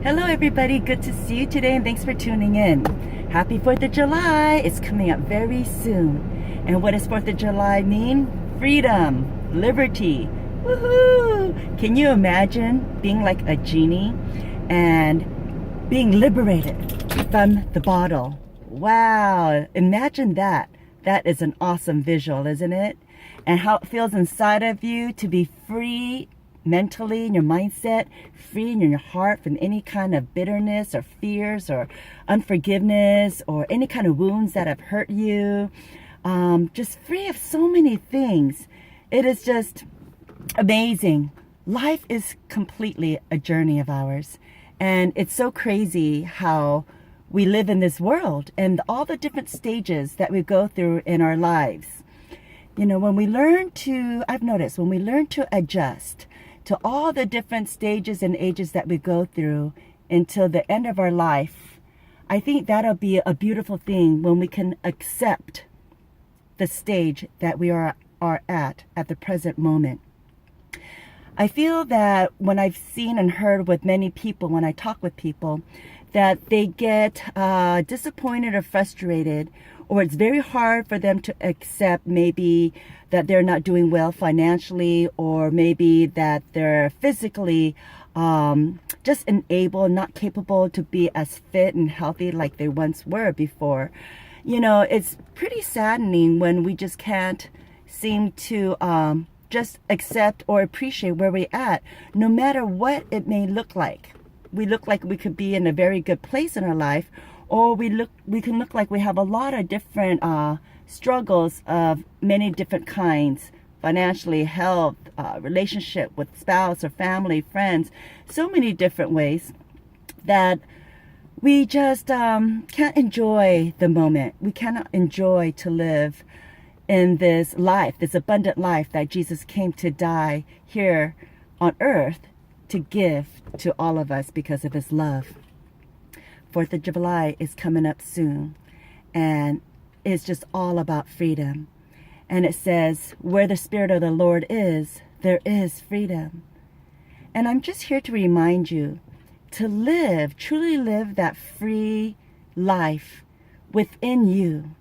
Hello everybody, good to see you today and thanks for tuning in. Happy 4th of July, it's coming up very soon. And what does 4th of July mean? Freedom, liberty, woohoo! Can you imagine being like a genie and being liberated from the bottle? Wow, imagine that. That is an awesome visual, isn't it? And how it feels inside of you to be free mentally in your mindset, free in your heart from any kind of bitterness or fears or unforgiveness or any kind of wounds that have hurt you. Just free of so many things. It is just amazing. Life is completely a journey of ours. And it's so crazy how we live in this world and all the different stages that we go through in our lives. You know, when we learn to, I've noticed, when we learn to adjust to all the different stages and ages that we go through until the end of our life, I think that'll be a beautiful thing when we can accept the stage that we are at the present moment. I feel that when I've seen and heard with many people, when I talk with people, that they get disappointed or frustrated, or it's very hard for them to accept maybe that they're not doing well financially, or maybe that they're physically just unable, not capable to be as fit and healthy like they once were before. You know, it's pretty saddening when we just can't seem to just accept or appreciate where we're at, no matter what it may look like. We look like we could be in a very good place in our life, or we can look like we have a lot of different struggles of many different kinds, financially, health, relationship with spouse or family, friends, so many different ways that we just can't enjoy the moment. We cannot enjoy to live in this life, this abundant life that Jesus came to die here on earth to give to all of us because of his love. 4th of July is coming up soon, and it's just all about freedom. And it says, where the Spirit of the Lord is, there is freedom. And I'm just here to remind you to live, truly live that free life within you.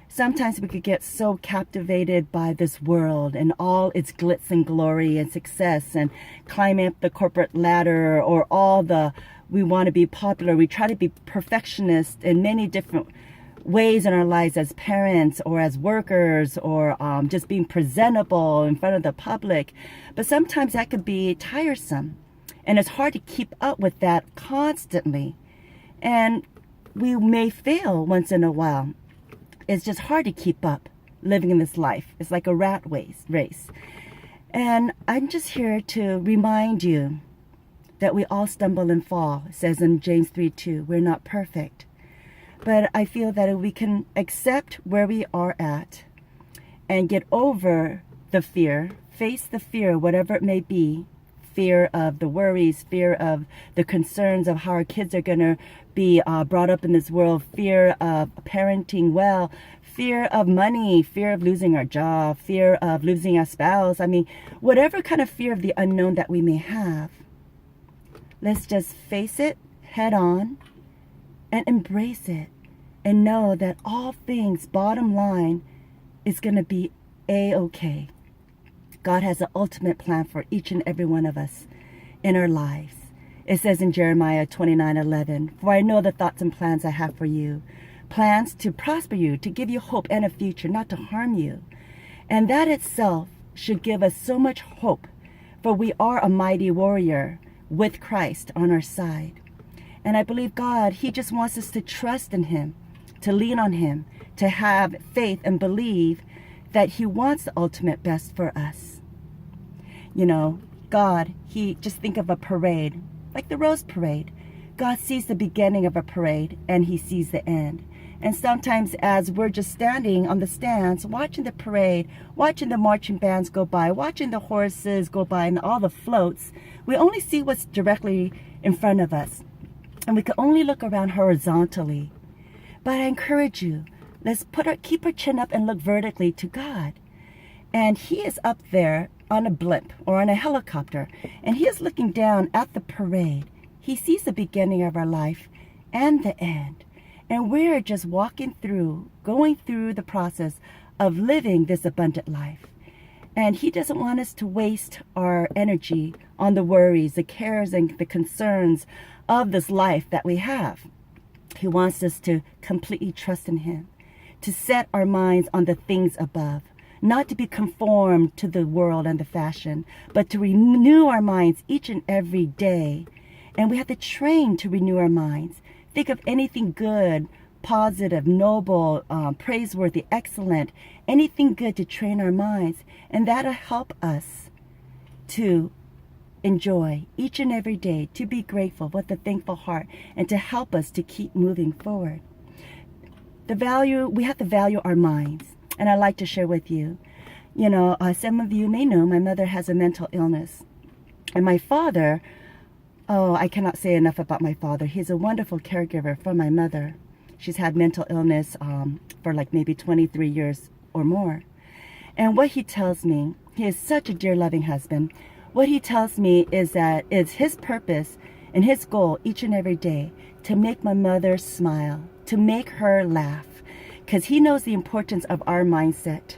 Sometimes we could get so captivated by this world and all its glitz and glory and success and climbing up the corporate ladder, or we want to be popular. We try to be perfectionists in many different ways in our lives as parents or as workers, or just being presentable in front of the public. But sometimes that could be tiresome, and it's hard to keep up with that constantly. And we may fail once in a while. It's just hard to keep up living in this life. It's like a rat race. And I'm just here to remind you that we all stumble and fall. It says in James 3:2, we're not perfect. But I feel that if we can accept where we are at and get over the fear, face the fear, whatever it may be, fear of the worries, fear of the concerns of how our kids are going to be brought up in this world, fear of parenting well, fear of money, fear of losing our job, fear of losing our spouse. I mean, whatever kind of fear of the unknown that we may have, let's just face it head on and embrace it, and know that all things, bottom line, is going to be A-okay. God has an ultimate plan for each and every one of us in our lives. It says in Jeremiah 29:11, for I know the thoughts and plans I have for you, plans to prosper you, to give you hope and a future, not to harm you. And that itself should give us so much hope, for we are a mighty warrior with Christ on our side. And I believe God, he just wants us to trust in him, to lean on him, to have faith and believe that he wants the ultimate best for us. You know, God, just think of a parade, like the Rose Parade. God sees the beginning of a parade and he sees the end. And sometimes as we're just standing on the stands, watching the parade, watching the marching bands go by, watching the horses go by and all the floats, we only see what's directly in front of us. And we can only look around horizontally. But I encourage you, let's keep our chin up and look vertically to God. And he is up there on a blimp or on a helicopter, and he is looking down at the parade. He sees the beginning of our life and the end. And we're just walking through, going through the process of living this abundant life. And He doesn't want us to waste our energy on the worries, the cares, and the concerns of this life that we have. He wants us to completely trust in Him, to set our minds on the things above, not to be conformed to the world and the fashion, but to renew our minds each and every day. And we have to train to renew our minds. Think of anything good, positive, noble, praiseworthy, excellent, anything good to train our minds. And that'll help us to enjoy each and every day, to be grateful with a thankful heart, and to help us to keep moving forward. We have to value our minds. And I'd like to share with you, some of you may know my mother has a mental illness. And my father, I cannot say enough about my father. He's a wonderful caregiver for my mother. She's had mental illness for like maybe 23 years or more. And what he tells me, he is such a dear, loving husband. What he tells me is that it's his purpose and his goal each and every day to make my mother smile, to make her laugh, because he knows the importance of our mindset.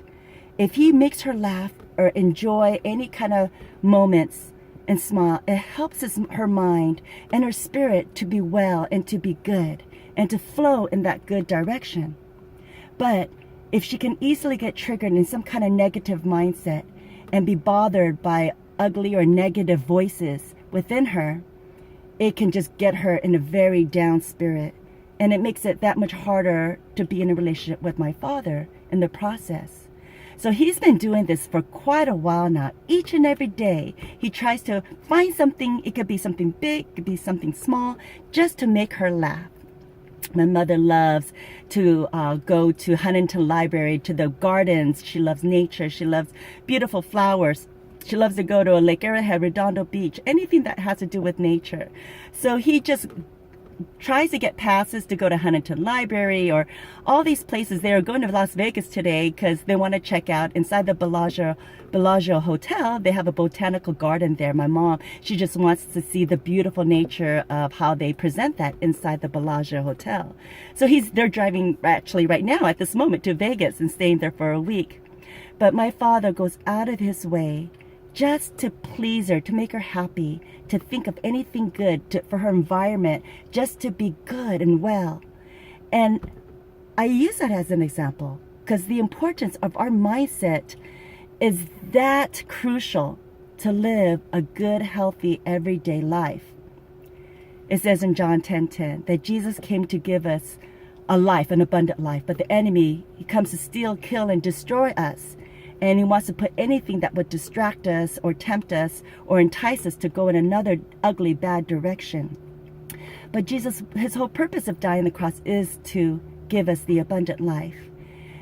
If he makes her laugh or enjoy any kind of moments and smile, it helps her mind and her spirit to be well and to be good and to flow in that good direction. But if she can easily get triggered in some kind of negative mindset and be bothered by ugly or negative voices within her, it can just get her in a very down spirit. And it makes it that much harder to be in a relationship with my father in the process. So he's been doing this for quite a while now. Each and every day, he tries to find something. It could be something big, it could be something small, just to make her laugh. My mother loves to go to Huntington Library, to the gardens. She loves nature. She loves beautiful flowers. She loves to go to Lake Arrowhead, Redondo Beach, anything that has to do with nature. So he just tries to get passes to go to Huntington Library or all these places. They are going to Las Vegas today because they want to check out inside the Bellagio Hotel. They have a botanical garden there. My mom, she just wants to see the beautiful nature of how they present that inside the Bellagio Hotel. So they're driving actually right now at this moment to Vegas and staying there for a week. But my father goes out of his way just to please her, to make her happy, to think of anything good for her environment, just to be good and well. And I use that as an example because the importance of our mindset is that crucial to live a good, healthy, everyday life. It says in John 10:10 that Jesus came to give us a life, an abundant life, but the enemy, he comes to steal, kill, and destroy us. And he wants to put anything that would distract us or tempt us or entice us to go in another ugly, bad direction. But Jesus, his whole purpose of dying on the cross is to give us the abundant life.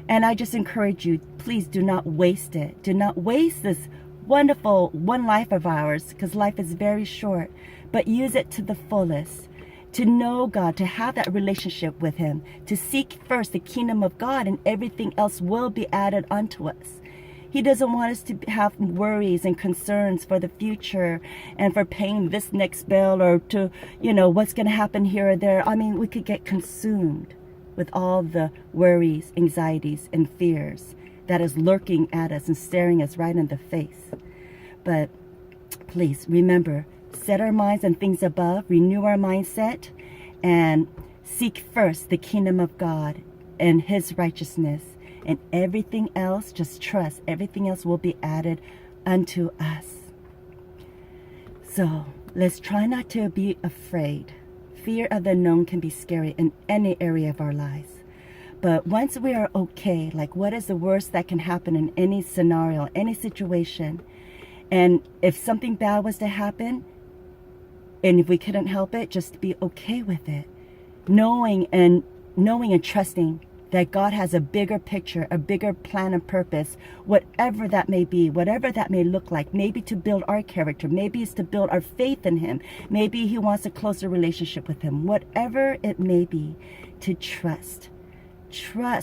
And I just encourage you, please do not waste it. Do not waste this wonderful one life of ours, because life is very short, but use it to the fullest. To know God, to have that relationship with him, to seek first the kingdom of God, and everything else will be added unto us. He doesn't want us to have worries and concerns for the future and for paying this next bill or to, what's going to happen here or there. I mean, we could get consumed with all the worries, anxieties, and fears that is lurking at us and staring us right in the face. But please remember, set our minds on things above, renew our mindset, and seek first the kingdom of God and his righteousness. And everything else, just trust, everything else will be added unto us. So let's try not to be afraid. Fear of the unknown can be scary in any area of our lives. But once we are okay, like what is the worst that can happen in any scenario, any situation? And if something bad was to happen, and if we couldn't help it, just be okay with it. Knowing and trusting that God has a bigger picture, a bigger plan and purpose, whatever that may be, whatever that may look like. Maybe to build our character, maybe it's to build our faith in him, maybe he wants a closer relationship with him, whatever it may be, to trust,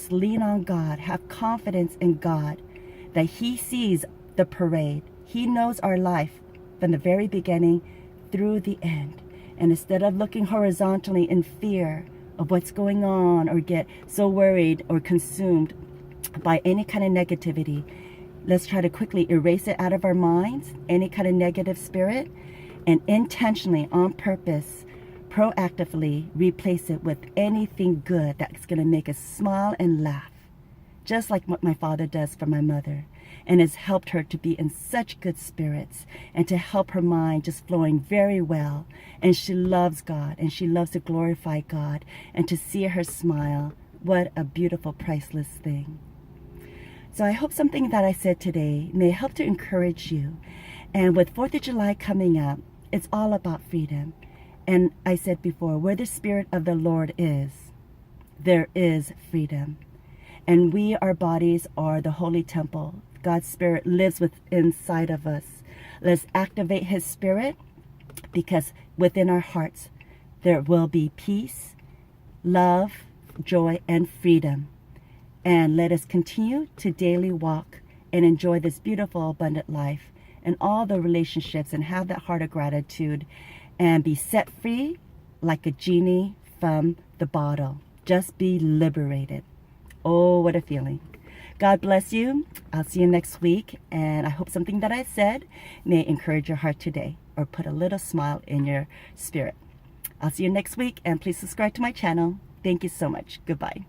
lean on God, have confidence in God, that he sees the parade. He knows our life from the very beginning through the end. And instead of looking horizontally in fear of what's going on, or get so worried or consumed by any kind of negativity, let's try to quickly erase it out of our minds, any kind of negative spirit, and intentionally, on purpose, proactively replace it with anything good that's going to make us smile and laugh, just like what my father does for my mother, and has helped her to be in such good spirits and to help her mind just flowing very well. And she loves God, and she loves to glorify God, and to see her smile, what a beautiful, priceless thing. So I hope something that I said today may help to encourage you. And with 4th of July coming up, it's all about freedom. And I said before, where the Spirit of the Lord is, there is freedom. And we, our bodies, are the holy temple. God's Spirit lives inside of us. Let's activate His Spirit, because within our hearts there will be peace, love, joy, and freedom. And let us continue to daily walk and enjoy this beautiful, abundant life and all the relationships, and have that heart of gratitude, and be set free like a genie from the bottle. Just be liberated. Oh, what a feeling. God bless you. I'll see you next week, and I hope something that I said may encourage your heart today, or put a little smile in your spirit. I'll see you next week, and please subscribe to my channel. Thank you so much. Goodbye.